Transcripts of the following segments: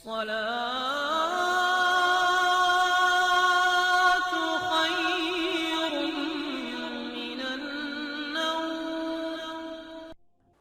الصلاة خير من النوم۔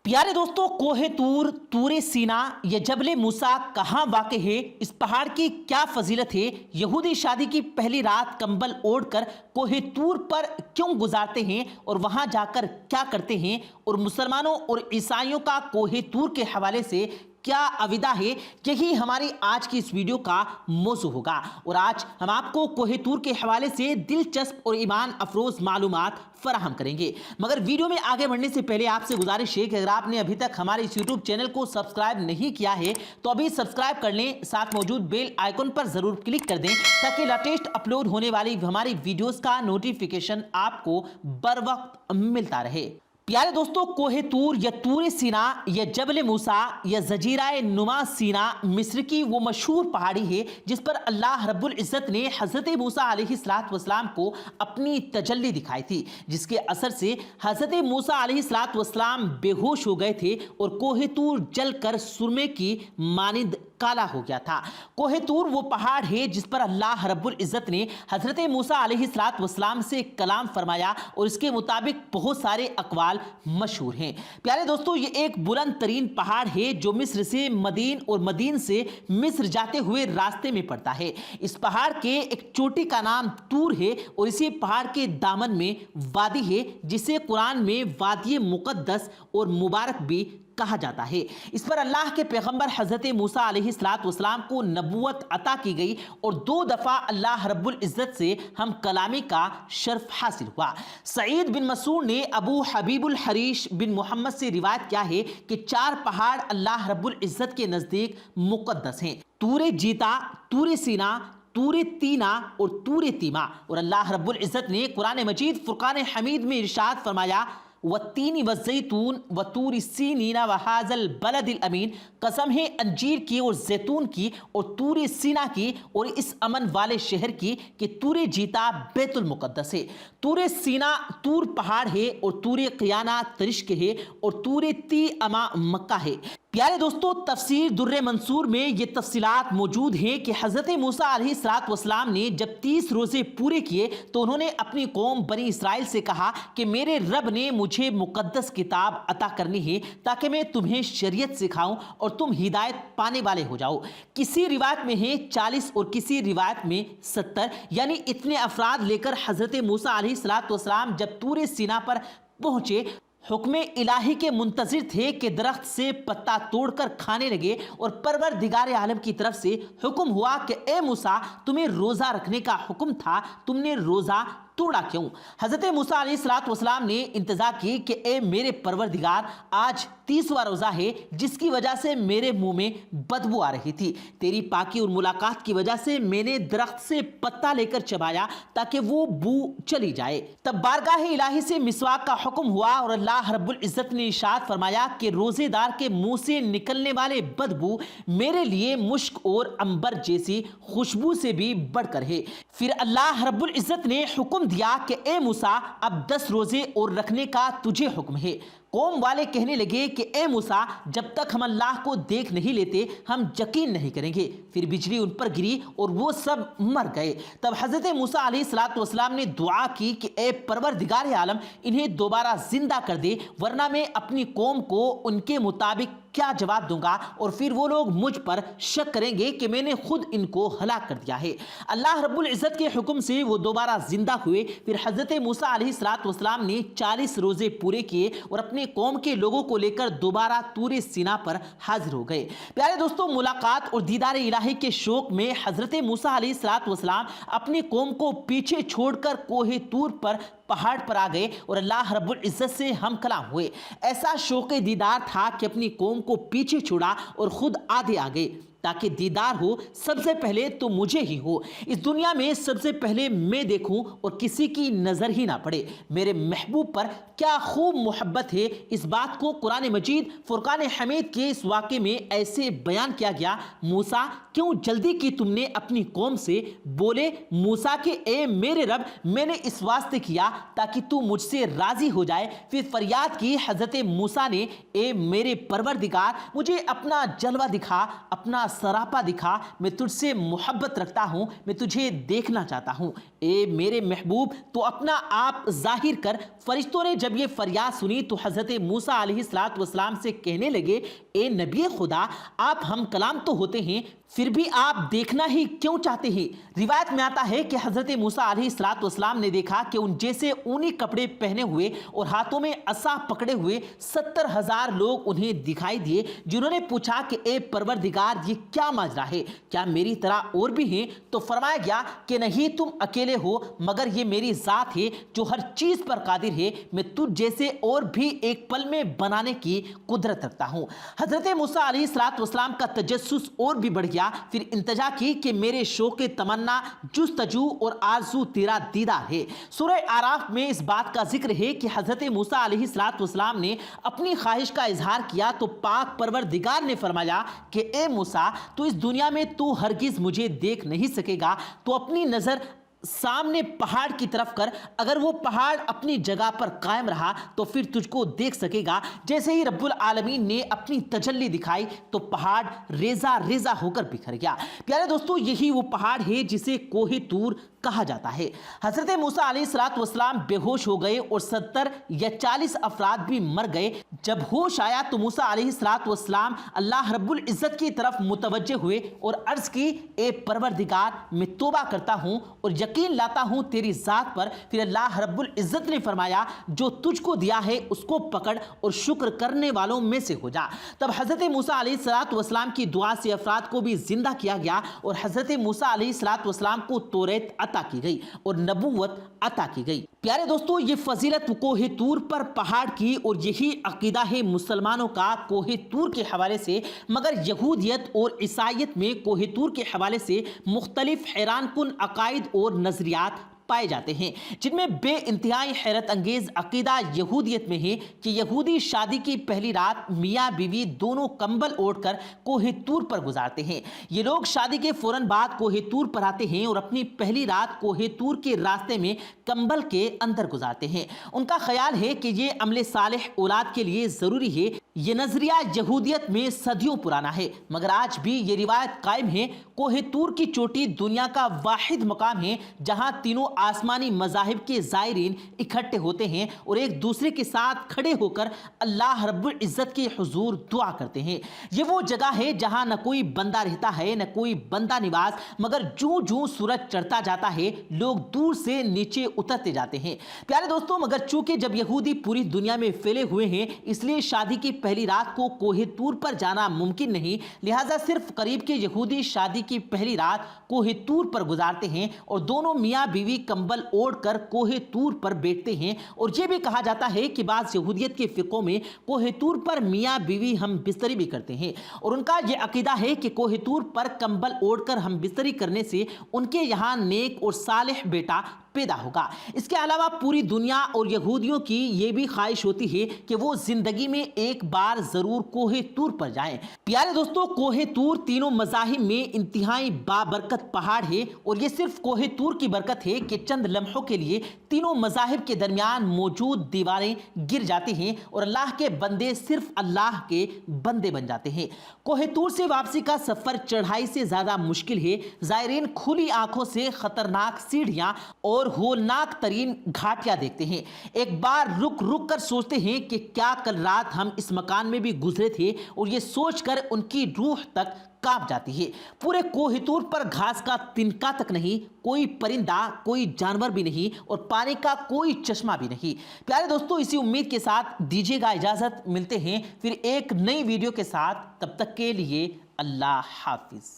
پیارے دوستو، کوہ طور، طور سینا یا جبل موسیٰ کہاں واقع ہے؟ اس پہاڑ کی کیا فضیلت ہے؟ یہودی شادی کی پہلی رات کمبل اوڑھ کر کوہ طور پر کیوں گزارتے ہیں اور وہاں جا کر کیا کرتے ہیں؟ اور مسلمانوں اور عیسائیوں کا کوہ طور کے حوالے سے کیا عقیدہ ہے؟ یہی ہماری آج کی اس ویڈیو کا موضوع ہوگا، اور آج ہم آپ کو کوہ طور کے حوالے سے دلچسپ اور ایمان افروز معلومات فراہم کریں گے۔ مگر ویڈیو میں آگے بڑھنے سے پہلے آپ سے گزارش ہے کہ اگر آپ نے ابھی تک ہمارے اس یوٹیوب چینل کو سبسکرائب نہیں کیا ہے تو ابھی سبسکرائب کر لیں، ساتھ موجود بیل آئیکن پر ضرور کلک کر دیں تاکہ لیٹسٹ اپلوڈ ہونے والی ہماری ویڈیوز کا نوٹیفیکیشن آپ کو بر وقت ملتا رہے۔ پیارے دوستو، کوہ طور یا طور سینا یا جبل موسیٰ یا جزیرہ نما سینا مصر کی وہ مشہور پہاڑی ہے جس پر اللہ رب العزت نے حضرت موسیٰ علیہ السلام کو اپنی تجلی دکھائی تھی، جس کے اثر سے حضرت موسیٰ علیہ السلام بے ہوش ہو گئے تھے اور کوہ طور جل کر سرمے کی مانند کالا ہو گیا تھا۔ کوہ طور وہ پہاڑ ہے جس پر اللہ رب العزت نے حضرت موسیٰ علیہ السلام سے کلام فرمایا، اور اس کے مطابق بہت سارے اقوال مشہور ہیں۔ پیارے دوستو، یہ ایک بلند ترین پہاڑ ہے جو مصر سے مدین اور مدین سے مصر جاتے ہوئے راستے میں پڑتا ہے۔ اس پہاڑ کے ایک چوٹی کا نام طور ہے، اور اسی پہاڑ کے دامن میں وادی ہے جسے قرآن میں وادی مقدس اور مبارک بھی کہا جاتا ہے۔ اس پر اللہ کے پیغمبر حضرت موسیٰ علیہ السلام کو نبوت عطا کی گئی، اور 2 دفعہ اللہ رب العزت سے ہم کلامی کا شرف حاصل ہوا۔ سعید بن مسعود نے ابو حبیب الحریش بن محمد سے روایت کیا ہے کہ 4 پہاڑ اللہ رب العزت کے نزدیک مقدس ہیں: طور جیتا، طور سینا، طور تینا اور طور تیما۔ اور اللہ رب العزت نے قرآن مجید فرقان حمید میں ارشاد فرمایا: والتین والزیتون وطور سینین وہذا البلد الامین، قسم ہے انجیر کی اور زیتون کی اور طور سینا کی اور اس امن والے شہر کی کہ طور جیتا بیت المقدس ہے۔ طور سینا طور پہاڑ ہے، اور طور قیانہ ترشک ہے، اور طور تی اما مکہ ہے۔ پیارے دوستو، تفسیر در منصور میں یہ تفصیلات موجود ہیں کہ حضرت موسیٰ علیہ السلام نے جب 30 روزے پورے کیے تو انہوں نے اپنی قوم بنی اسرائیل سے کہا کہ میرے رب نے مجھے مقدس کتاب عطا کرنی ہے تاکہ میں تمہیں شریعت سکھاؤں اور تم ہدایت پانے والے ہو جاؤ۔ کسی روایت میں ہے 40 اور کسی روایت میں 70، یعنی اتنے افراد لے کر حضرت موسیٰ علیہ السلام جب طور سینا پر پہنچے، حکم الہی کے منتظر تھے کہ درخت سے پتا توڑ کر کھانے لگے، اور پروردگار عالم کی طرف سے حکم ہوا کہ اے موسیٰ، تمہیں روزہ رکھنے کا حکم تھا، تم نے روزہ توڑا کیوں؟ حضرت موسیٰ علیہ السلام نے انتظار کی کہ اے میرے پروردگار، آج 30واں روزہ ہے جس کی وجہ سے میرے منہ میں بدبو آ رہی تھی، تیری پاکی اور ملاقات کی وجہ سے میں نے درخت سے پتا لے کر چبایا تاکہ وہ بو چلی جائے۔ تب بارگاہ الہی سے مسواک کا حکم ہوا، اور اللہ رب العزت نے ارشاد فرمایا کہ روزے دار کے منہ سے نکلنے والے بدبو میرے لیے مشک اور عنبر جیسی خوشبو سے بھی بڑھ کر ہے۔ پھر اللہ رب العزت نے حکم دیا کہ اے موسیٰ، اب 10 روزے اور رکھنے کا تجھے حکم ہے۔ قوم والے کہنے لگے کہ اے موسیٰ، جب تک ہم اللہ کو دیکھ نہیں لیتے ہم یقین نہیں کریں گے۔ پھر بجلی ان پر گری اور وہ سب مر گئے۔ تب حضرت موسیٰ علیہ السلام نے دعا کی کہ اے پروردگار عالم، انہیں دوبارہ زندہ کر دے، ورنہ میں اپنی قوم کو ان کے مطابق کیا جواب دوں گا، اور پھر وہ لوگ مجھ پر شک کریں گے کہ میں نے خود ان کو ہلاک کر دیا ہے۔ اللہ رب العزت کے حکم سے وہ دوبارہ زندہ ہوئے۔ پھر حضرت موسیٰ علیہ السلام نے 40 روزے پورے کیے اور اپنے قوم کے لوگوں کو لے کر دوبارہ طور سینا پر حاضر ہو گئے۔ پیارے دوستو، ملاقات اور دیدار الہی کے شوق میں حضرت موسیٰ علیہ السلام اپنی قوم کو پیچھے چھوڑ کر کوہ طور پر پہاڑ پر آ گئے اور اللہ رب العزت سے ہم کلام ہوئے۔ ایسا شوق دیدار تھا کہ اپنی قوم کو پیچھے چھوڑا اور خود آدھے آ گئے تاکہ دیدار ہو سب سے پہلے تو مجھے ہی ہو، اس دنیا میں سب سے پہلے میں دیکھوں اور کسی کی نظر ہی نہ پڑے۔ میرے محبوب پر کیا خوب محبت ہے، اس بات کو قرآن مجید فرقان حمید کے اس واقعے میں ایسے بیان کیا گیا: موسیٰ، کیوں جلدی کی تم نے اپنی قوم سے؟ بولے موسیٰ کہ اے میرے رب، میں نے اس واسطے کیا تاکہ تو مجھ سے راضی ہو جائے۔ پھر فریاد کی حضرت موسیٰ نے، اے میرے پروردگار، مجھے اپنا جلوہ دکھا، اپنا سراپا دکھا، میں تجھ سے محبت رکھتا ہوں، میں تجھے دیکھنا چاہتا ہوں۔ اے میرے محبوب تو اپنا آپ ظاہر کر۔ فرشتوں نے جب یہ فریاد سنی تو حضرت موسیٰ علیہ السلام سے کہنے لگے، اے نبی خدا، آپ ہم کلام تو ہوتے ہیں، پھر بھی آپ دیکھنا ہی کیوں چاہتے ہیں؟ روایت میں آتا ہے کہ حضرت موسیٰ علیہ السلام نے دیکھا کہ ان جیسے اونی کپڑے پہنے ہوئے اور ہاتھوں میں عصا پکڑے ہوئے 70,000 لوگ انہیں دکھائی دیے، جنہوں نے پوچھا کہ اے پروردگار، یہ کیا ماجرا ہے؟ کیا میری طرح اور بھی ہیں؟ تو فرمایا گیا کہ نہیں، تم اکیلے ہو، مگر یہ میری ذات ہے جو ہر چیز پر قادر ہے، میں تجھ جیسے اور بھی ایک پل میں بنانے کی قدرت رکھتا ہوں۔ حضرت موسیٰ علیہ السلام کا تجسس اور بھی بڑھ گیا، پھر التجا کی کہ میرے شوق تمنا، جستجو اور آرزو تیرا دیدار ہے۔ سورہ اعراف میں اس بات کا ذکر ہے کہ حضرت موسیٰ علیہ السلام نے اپنی خواہش کا اظہار کیا تو پاک پروردگار نے فرمایا کہ اے موسیٰ، تو اس دنیا میں تو ہرگز مجھے دیکھ نہیں سکے گا، تو اپنی نظر سامنے پہاڑ کی طرف کر، اگر وہ پہاڑ اپنی جگہ پر قائم رہا تو پھر تجھ کو دیکھ سکے گا۔ جیسے ہی رب العالمین نے اپنی تجلی دکھائی تو پہاڑ ریزہ ریزہ ہو کر بکھر گیا۔ پیارے دوستو، یہی وہ پہاڑ ہے جسے کوہ طور کہا جاتا ہے۔ حضرت موسیٰ علیہ السلام بے ہوش ہو گئے اور 70 یا 40 افراد بھی مر گئے۔ جب ہوش آیا تو موسیٰ علیہ السلام اللہ رب العزت کی طرف متوجہ ہوئے اور عرض کی، اے پروردگار، میں توبہ کرتا ہوں اور یقین لاتا ہوں تیری ذات پر۔ پھر اللہ رب العزت نے فرمایا، جو تجھ کو دیا ہے اس کو پکڑ اور شکر کرنے والوں میں سے ہو جا۔ تب حضرت موسیٰ علیہ السلام کی دعا سے افراد کو بھی زندہ کیا گیا اور حضرت موسیٰ علیہ السلام کو توریت عطا کی گئی اور نبوت عطا کی گئی۔ پیارے دوستو، یہ فضیلت کوہ طور پر پہاڑ کی اور یہی عقیدہ ہے مسلمانوں کا کوہ طور کے حوالے سے، مگر یہودیت اور عیسائیت میں کوہ طور کے حوالے سے مختلف حیران کن عقائد اور نظریات پائے جاتے ہیں، جن میں بے انتہائی حیرت انگیز عقیدہ یہودیت میں ہے کہ یہودی شادی کی پہلی رات میاں بیوی دونوں کمبل اوڑھ کر کوہ طور پر گزارتے ہیں۔ یہ لوگ شادی کے فوراً بعد کوہ طور پر آتے ہیں اور اپنی پہلی رات کوہ طور کے راستے میں کمبل کے اندر گزارتے ہیں۔ ان کا خیال ہے کہ یہ عمل صالح اولاد کے لیے ضروری ہے۔ یہ نظریہ یہودیت میں صدیوں پرانا ہے، مگر آج بھی یہ روایت قائم ہے۔ کوہ طور کی چوٹی دنیا کا واحد مقام ہے جہاں تینوں آسمانی مذاہب کے زائرین اکٹھے ہوتے ہیں اور ایک دوسرے کے ساتھ کھڑے ہو کر اللہ رب العزت کے حضور دعا کرتے ہیں۔ یہ وہ جگہ ہے جہاں نہ کوئی بندہ رہتا ہے نہ کوئی بندہ نواز، مگر جوں جوں سورج چڑھتا جاتا ہے لوگ دور سے نیچے اترتے جاتے ہیں۔ پیارے دوستوں، مگر چونکہ جب یہودی پوری دنیا میں پھیلے ہوئے ہیں، اس لیے شادی کی پہلی رات کو کوہ طور پر جانا ممکن نہیں، لہٰذا صرف قریب کے یہودی شادی کی پہلی رات کوہ طور پر گزارتے ہیں اور دونوں میاں بیوی کمبل اوڑھ کر کوہ طور پر بیٹھتے ہیں۔ اور یہ بھی کہا جاتا ہے کہ بعض یہودیت کے فرقوں میں کوہ طور پر میاں بیوی ہم بستری بھی کرتے ہیں، اور ان کا یہ عقیدہ ہے کہ کوہ طور پر کمبل اوڑھ کر ہم بستری کرنے سے ان کے یہاں نیک اور صالح بیٹا پیدا ہوگا۔ اس کے علاوہ پوری دنیا اور یہودیوں کی یہ بھی خواہش ہوتی ہے کہ وہ زندگی میں ایک بار ضرور کوہ طور پر جائیں۔ پیارے دوستو، کوہ طور تینوں مذاہب میں انتہائی بابرکت پہاڑ ہے، اور یہ صرف کوہ طور کی برکت ہے کہ چند لمحوں کے لیے تینوں مذاہب کے درمیان موجود دیواریں گر جاتی ہیں اور اللہ کے بندے صرف اللہ کے بندے بن جاتے ہیں۔ کوہ طور سے واپسی کا سفر چڑھائی سے زیادہ مشکل ہے۔ زائرین کھلی آنکھوں سے خطرناک سیڑھیاں اور ہولناک ترین گھاٹیاں دیکھتے ہیں۔ ایک بار رک رک کر سوچتے ہیں کہ کیا کل رات ہم اس مکان میں بھی گزرے تھے، اور یہ سوچ کر ان کی روح تک کانپ جاتی ہے۔ پورے کوہ طور پر گھاس کا تنکا تک نہیں، کوئی پرندہ، کوئی جانور بھی نہیں، اور پانی کا کوئی چشمہ بھی نہیں۔ پیارے دوستو، اسی امید کے ساتھ دیجیے گا اجازت، ملتے ہیں پھر ایک نئی ویڈیو کے ساتھ، تب تک کے لیے اللہ حافظ۔